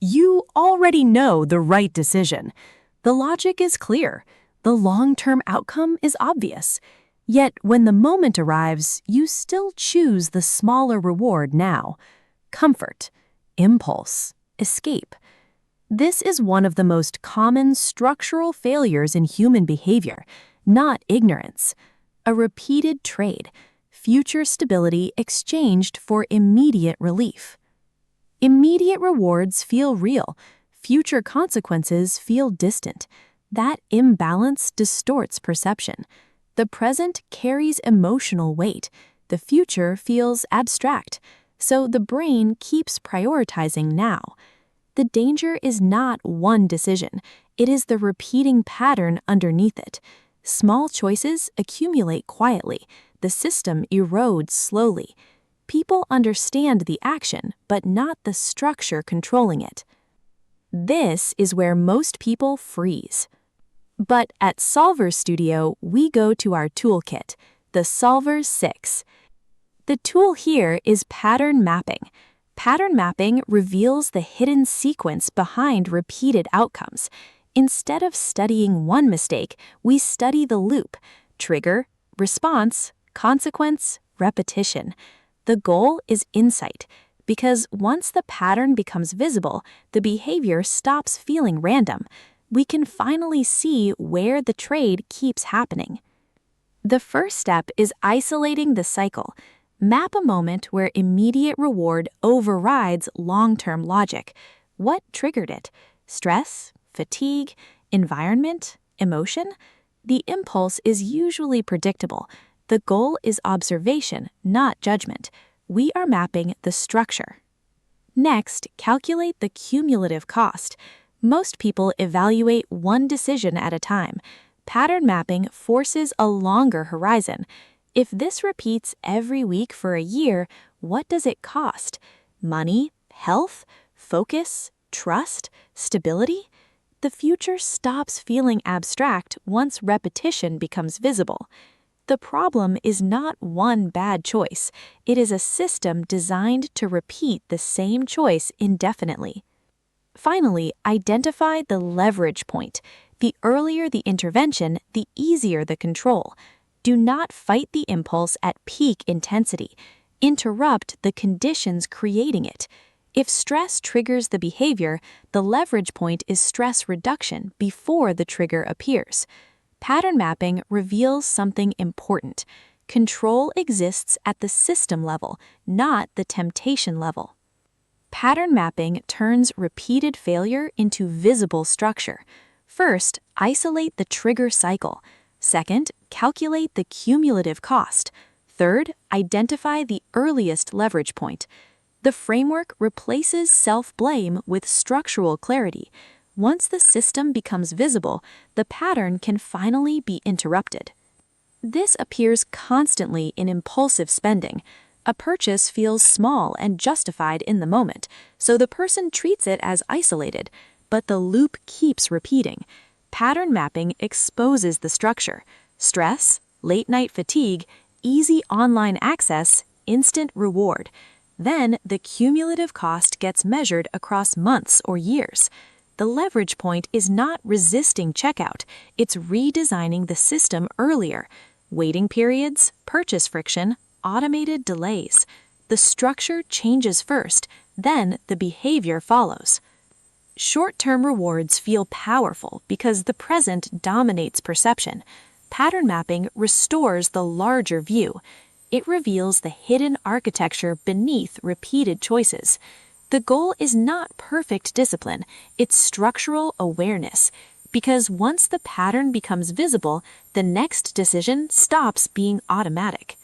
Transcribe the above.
You already know the right decision. The logic is clear. The long-term outcome is obvious. Yet when the moment arrives, you still choose the smaller reward now. Comfort, impulse, escape. This is one of the most common structural failures in human behavior, not ignorance. A repeated trade, future stability exchanged for immediate relief. Immediate rewards feel real, future consequences feel distant. That imbalance distorts perception. The present carries emotional weight, the future feels abstract, so the brain keeps prioritizing now. The danger is not one decision, it is the repeating pattern underneath it. Small choices accumulate quietly, the system erodes slowly. People understand the action, but not the structure controlling it. This is where most people freeze. But at Solver Studio, we go to our toolkit, the Solver 6. The tool here is pattern mapping. Pattern mapping reveals the hidden sequence behind repeated outcomes. Instead of studying one mistake, we study the loop: trigger, response, consequence, repetition. The goal is insight, because once the pattern becomes visible, the behavior stops feeling random. We can finally see where the trade keeps happening. The first step is isolating the cycle. Map a moment where immediate reward overrides long-term logic. What triggered it? Stress, fatigue, environment, emotion? The impulse is usually predictable. The goal is observation, not judgment. We are mapping the structure. Next, calculate the cumulative cost. Most people evaluate one decision at a time. Pattern mapping forces a longer horizon. If this repeats every week for a year, what does it cost? Money, health, focus, trust, stability? The future stops feeling abstract once repetition becomes visible. The problem is not one bad choice. It is a system designed to repeat the same choice indefinitely. Finally, identify the leverage point. The earlier the intervention, the easier the control. Do not fight the impulse at peak intensity. Interrupt the conditions creating it. If stress triggers the behavior, the leverage point is stress reduction before the trigger appears. Pattern mapping reveals something important. Control exists at the system level, not the temptation level. Pattern mapping turns repeated failure into visible structure. First, isolate the trigger cycle. Second, calculate the cumulative cost. Third, identify the earliest leverage point. The framework replaces self-blame with structural clarity. Once the system becomes visible, the pattern can finally be interrupted. This appears constantly in impulsive spending. A purchase feels small and justified in the moment, so the person treats it as isolated, but the loop keeps repeating. Pattern mapping exposes the structure: stress, late-night fatigue, easy online access, instant reward. Then the cumulative cost gets measured across months or years. The leverage point is not resisting checkout, it's redesigning the system earlier. Waiting periods, purchase friction, automated delays. The structure changes first, then the behavior follows. Short-term rewards feel powerful because the present dominates perception. Pattern mapping restores the larger view. It reveals the hidden architecture beneath repeated choices. The goal is not perfect discipline, it's structural awareness. Because once the pattern becomes visible, the next decision stops being automatic.